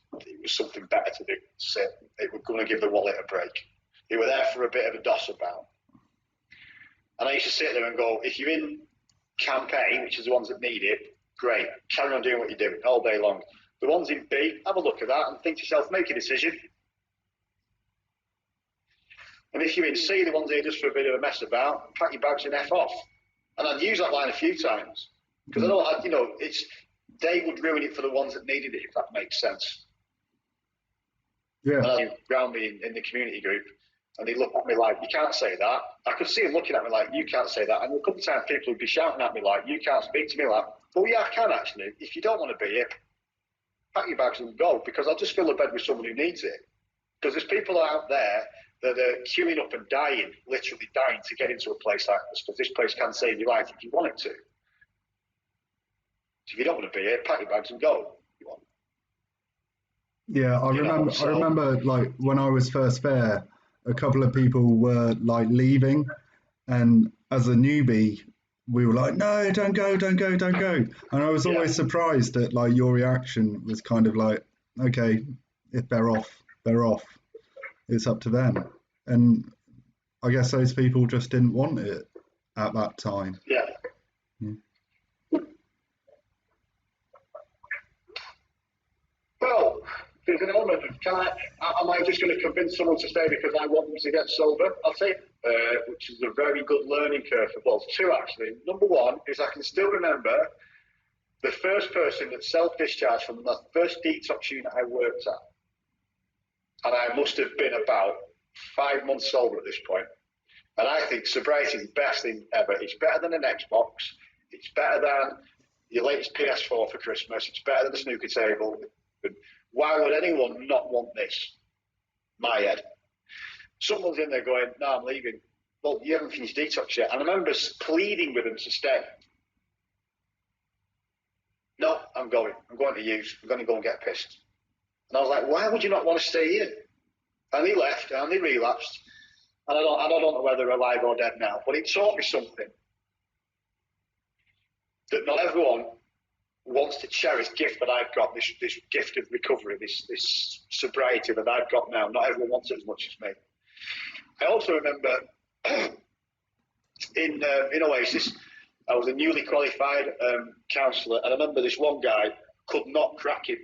something better to do. So it was going to give the wallet a break. They were there for a bit of a doss about. And I used to sit there and go, if you're in Camp A, which is the ones that need it, great. Carry on doing what you're doing all day long. The ones in B, have a look at that and think to yourself, make a decision. And if you're in C, the ones here just for a bit of a mess about, pack your bags and F off. And I'd use that line a few times. Because they would ruin it for the ones that needed it, if that makes sense. Yeah. And they around me in the community group, and they look at me like, you can't say that. I could see them looking at me like, you can't say that. And a couple of times people would be shouting at me like, you can't speak to me like, well, yeah, I can actually. If you don't want to be here, pack your bags and go, because I'll just fill a bed with someone who needs it. Because there's people out there that are queuing up and dying, literally dying to get into a place like this, because this place can save your life if you want it to. So if you don't want to be here, pack your bags and go. You want. Yeah, I remember like when I was first there, a couple of people were like leaving, and as a newbie, we were like, no, don't go, don't go, don't go. And I was always surprised that like your reaction was kind of like, okay, if they're off, they're off. It's up to them. And I guess those people just didn't want it at that time. Yeah. Well, there's an element of, am I just going to convince someone to stay because I want them to get sober? I'll say, which is a very good learning curve for both. 2, actually. Number 1 is I can still remember the first person that self-discharged from the first detox unit I worked at. And I must have been about 5 months sober at this point. And I think sobriety is the best thing ever. It's better than an Xbox. It's better than your latest PS4 for Christmas. It's better than a snooker table. Why would anyone not want this? My head. Someone's in there going, no, I'm leaving. Well, you haven't finished detox yet. And I remember pleading with them to stay. No, I'm going. I'm going to use. I'm going to go and get pissed. And I was like, why would you not want to stay here? And they left and they relapsed. And I don't know whether they're alive or dead now, but it taught me something. That not everyone wants to cherish gift that I've got, this gift of recovery, this sobriety that I've got now. Not everyone wants it as much as me. I also remember in Oasis, I was a newly qualified counsellor, and I remember this one guy could not crack him,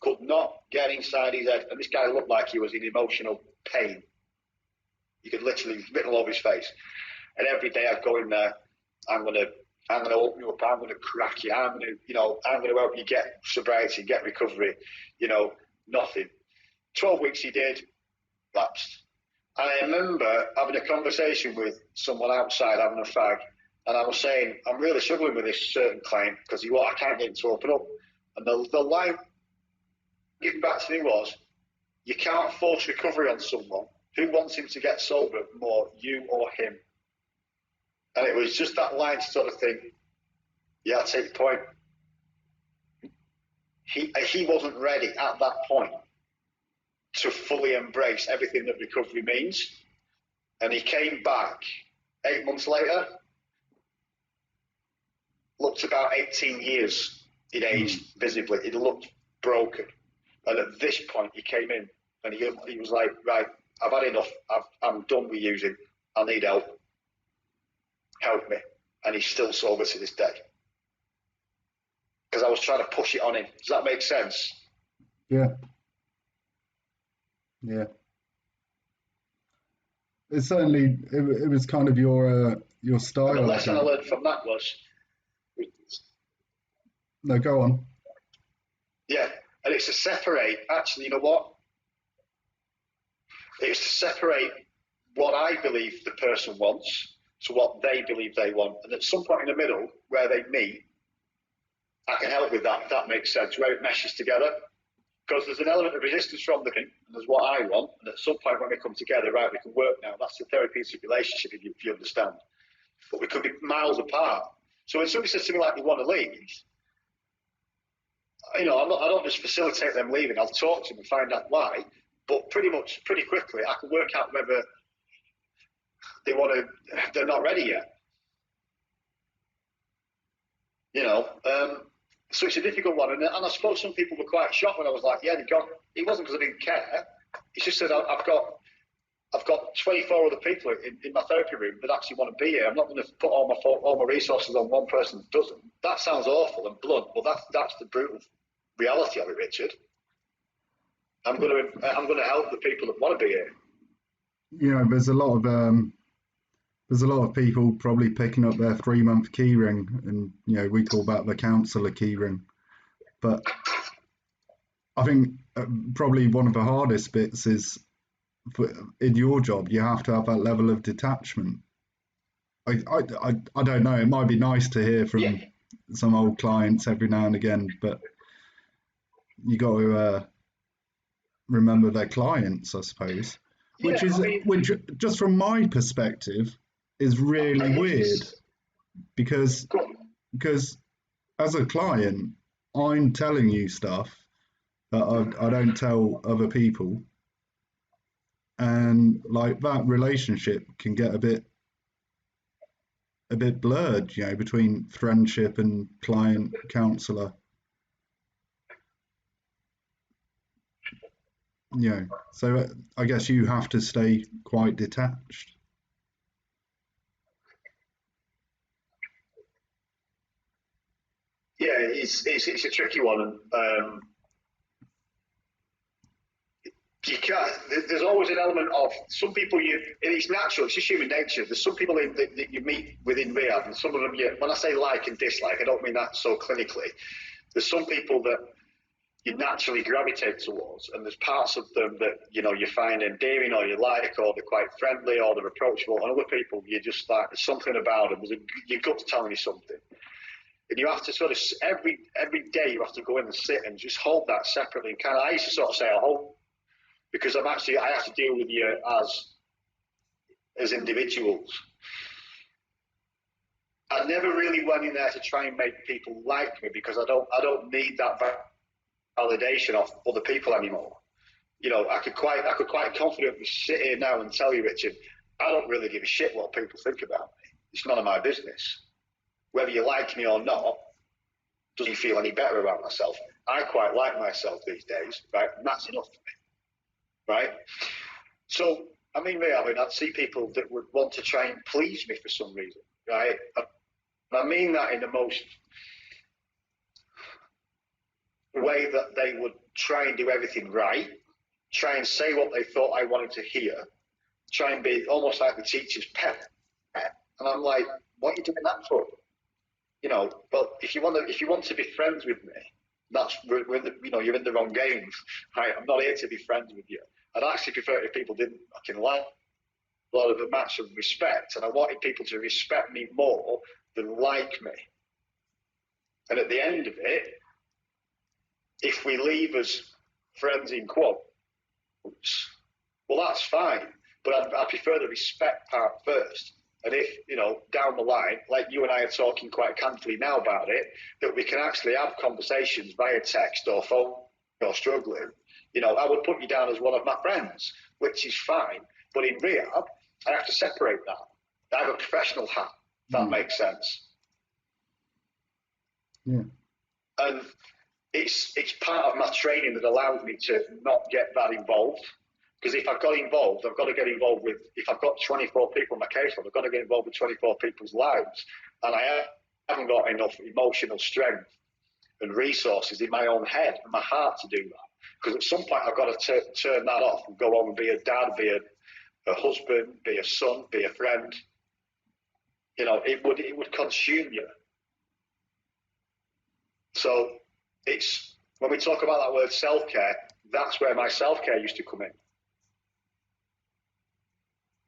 could not get inside his head, and this guy looked like he was in emotional pain. You could literally written all over his face. And every day I'd go in there, I'm gonna open you up, I'm gonna crack you, I'm gonna help you get sobriety, get recovery, nothing. 12 weeks he did, lapsed. And I remember having a conversation with someone outside having a fag, and I was saying, I'm really struggling with this certain client because I can't get him to open up. And the line given back to me was, you can't force recovery on someone. Who wants him to get sober more, you or him? And it was just that line to sort of think, yeah, I take the point. He wasn't ready at that point to fully embrace everything that recovery means. And he came back 8 months later, looked about 18 years in age visibly. He looked broken. And at this point, he came in and he was like, right, I've had enough. I'm done with using. I need help. Help me. And he's still sober to this day. Because I was trying to push it on him. Does that make sense? Yeah. Yeah. It certainly, it was kind of your style. And the lesson I learned from that was... No, go on. Yeah. And it's to separate, actually, you know what? It's to separate what I believe the person wants to what they believe they want. And at some point in the middle where they meet, I can help with that, if that makes sense, where it meshes together. Because there's an element of resistance from the king, and there's what I want, and at some point when we come together, right, we can work now. That's the therapeutic relationship, if you understand. But we could be miles apart. So when somebody says to me like they want to leave, I don't just facilitate them leaving. I'll talk to them and find out why. But pretty quickly, I can work out whether they're not ready yet. So it's a difficult one. And I suppose some people were quite shocked when I was like, yeah, they've gone. It wasn't because I didn't care. It's just that I've got 24 other people in my therapy room that actually want to be here. I'm not going to put all my resources on one person that doesn't. That sounds awful and blunt, but that's the brutal reality of it, Richard. I'm going to help the people that want to be here. There's a lot of people probably picking up their 3-month keyring, and we call that the counsellor keyring. But I think probably one of the hardest bits is in your job, you have to have that level of detachment. I don't know. It might be nice to hear from some old clients every now and again, but you got to remember their clients, I suppose. Which just from my perspective is really weird, because as a client, I'm telling you stuff that I don't tell other people, and like that relationship can get a bit blurred, between friendship and client counsellor. So I guess you have to stay quite detached. Yeah, it's a tricky one. You can't. There's always an element of some people. It's natural. It's just human nature. There's some people that you meet within rehab, and some of them. When I say like and dislike, I don't mean that so clinically. There's some people that you naturally gravitate towards, and there's parts of them that you find endearing, or you like, or they're quite friendly, or they're approachable. And other people, you just like, there's something about them. Your gut's telling you something. And you have to sort of every day you have to go in and sit and just hold that separately. And kind of, I used to sort of say, I hope, because I have to deal with you as individuals. I never really went in there to try and make people like me, because I don't need that validation of other people anymore. I could quite confidently sit here now and tell you, Richard, I don't really give a shit what people think about me. It's none of my business. Whether you like me or not doesn't feel any better about myself. I quite like myself these days, right? And that's enough for me, right? So, really, I'd see people that would want to try and please me for some reason, right? And I mean that in the most way that they would try and do everything right, try and say what they thought I wanted to hear, try and be almost like the teacher's pet. And I'm like, what are you doing that for? Well, if you want to be friends with me, you're in the wrong games. Right? I'm not here to be friends with you. I'd actually prefer if people didn't fucking like a lot of a match of respect, and I wanted people to respect me more than like me. And at the end of it, if we leave as friends in quotes, well, that's fine. But I prefer the respect part first. And if, down the line, like you and I are talking quite candidly now about it, that we can actually have conversations via text or phone or struggling, I would put you down as one of my friends, which is fine. But in rehab, I have to separate that. I have a professional hat, if that makes sense. Yeah. And it's part of my training that allows me to not get that involved. Because if I've got involved, I've got to get involved with, if I've got 24 people in my caseload, I've got to get involved with 24 people's lives. And I haven't got enough emotional strength and resources in my own head and my heart to do that. Because at some point, I've got to turn that off and go on and be a dad, be a husband, be a son, be a friend. It would consume you. So it's, when we talk about that word self-care, that's where my self-care used to come in.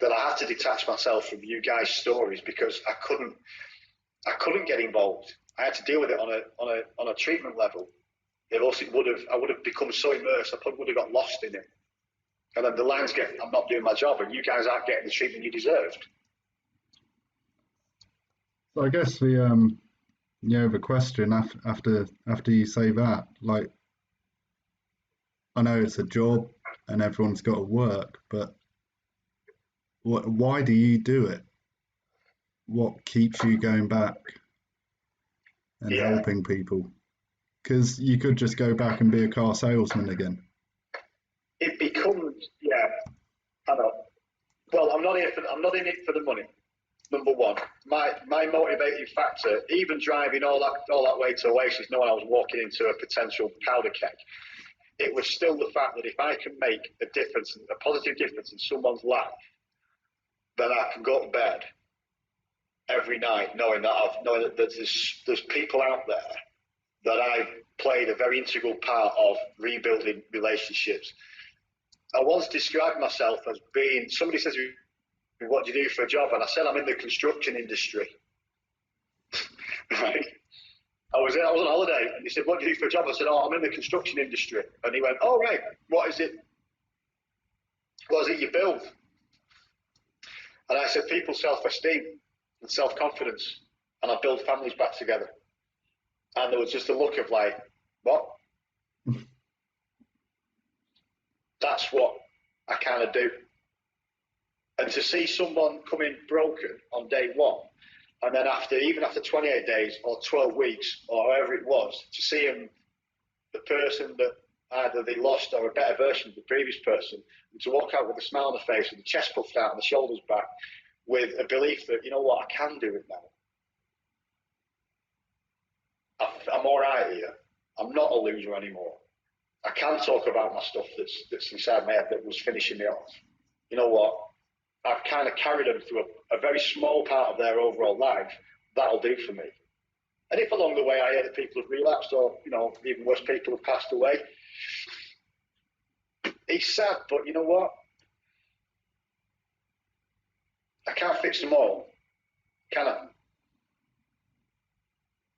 that I had to detach myself from you guys' stories because I couldn't get involved. I had to deal with it on a treatment level. Else I would have become so immersed, I probably would have got lost in it. And then the lines get, I'm not doing my job, and you guys aren't getting the treatment you deserved. So I guess the question after you say that, like, I know it's a job and everyone's got to work, but why do you do it? What keeps you going back and helping people? Because you could just go back and be a car salesman again. It becomes, I know. Well, I'm not in it for the money. Number one, my motivating factor, even driving all that way to Oasis, knowing I was walking into a potential powder keg, it was still the fact that if I can make a difference, a positive difference in someone's life, then I can go to bed every night knowing that there's people out there that I've played a very integral part of rebuilding relationships. I once described myself as being, somebody says, what do you do for a job? And I said, I'm in the construction industry. Right? I was on holiday and he said, what do you do for a job? I said, I'm in the construction industry. And he went, oh, right, what is it? What is it you build? And I said, people's self-esteem and self-confidence. And I build families back together. And there was just a look of like, what? That's what I kind of do. And to see someone come in broken on day one, and then even after 28 days or 12 weeks or however it was, to see him, the person that either they lost or a better version of the previous person, and to walk out with a smile on the face and the chest puffed out and the shoulders back with a belief that, you know what, I can do it now. I'm all right here. I'm not a loser anymore. I can talk about my stuff that's inside my head that was finishing me off. You know what? I've kind of carried them through a very small part of their overall life. That'll do for me. And if along the way I hear that people have relapsed or, even worse, people have passed away, it's sad, but you know what? I can't fix them all, can I?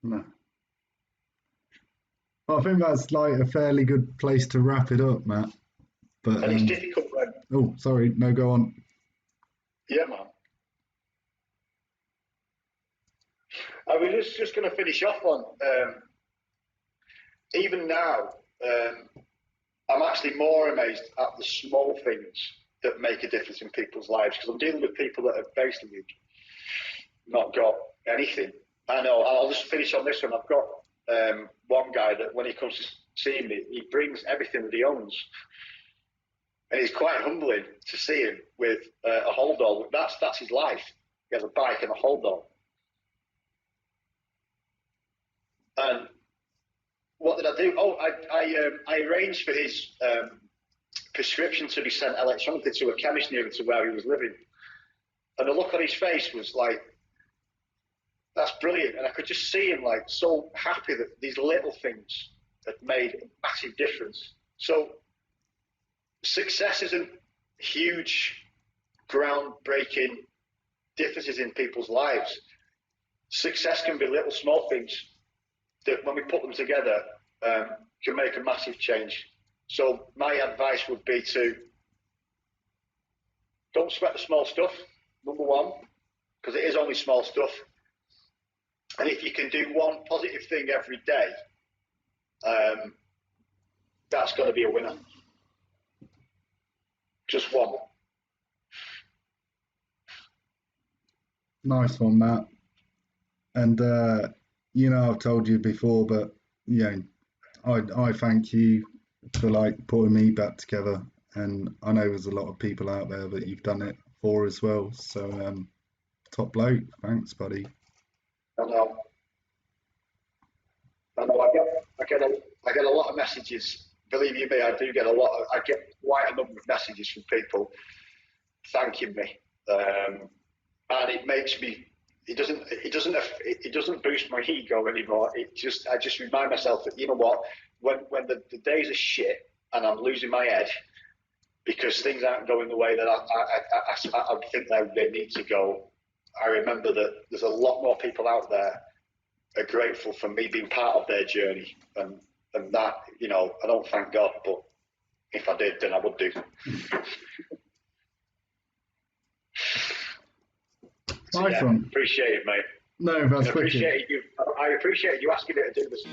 No. Well, I think that's like a fairly good place to wrap it up, Matt. But and it's difficult when... Oh, sorry. No, go on. Yeah, man. I was just going to finish off on, even now, I'm actually more amazed at the small things that make a difference in people's lives, because I'm dealing with people that have basically not got anything. I know, I'll just finish on this one. I've got one guy that when he comes to see me, he brings everything that he owns. And it's quite humbling to see him with a hold all. That's his life. He has a bike and a hold all. And what did I do? Oh, I arranged for his prescription to be sent electronically to a chemist near to where he was living. And the look on his face was like, that's brilliant. And I could just see him like so happy that these little things had made a massive difference. So success isn't huge, groundbreaking differences in people's lives. Success can be little small things that when we put them together can make a massive change. So my advice would be to don't sweat the small stuff, number one, because it is only small stuff. And if you can do one positive thing every day, that's going to be a winner. Just one. Nice one, Matt. And I've told you before, but I thank you for like putting me back together. And I know there's a lot of people out there that you've done it for as well. So top bloke, thanks, buddy. I know. I get a lot of messages. Believe you me, I do get I get quite a number of messages from people thanking me, and it makes me. It doesn't boost my ego anymore. I just remind myself that, you know what, when the days are shit and I'm losing my head, because things aren't going the way that I think they need to go. I remember that there's a lot more people out there are grateful for me being part of their journey, and that, you know, I don't thank God, but if I did, then I would do. Nice one. Appreciate it, mate. No, that's I wicked. appreciate you asking me to do this.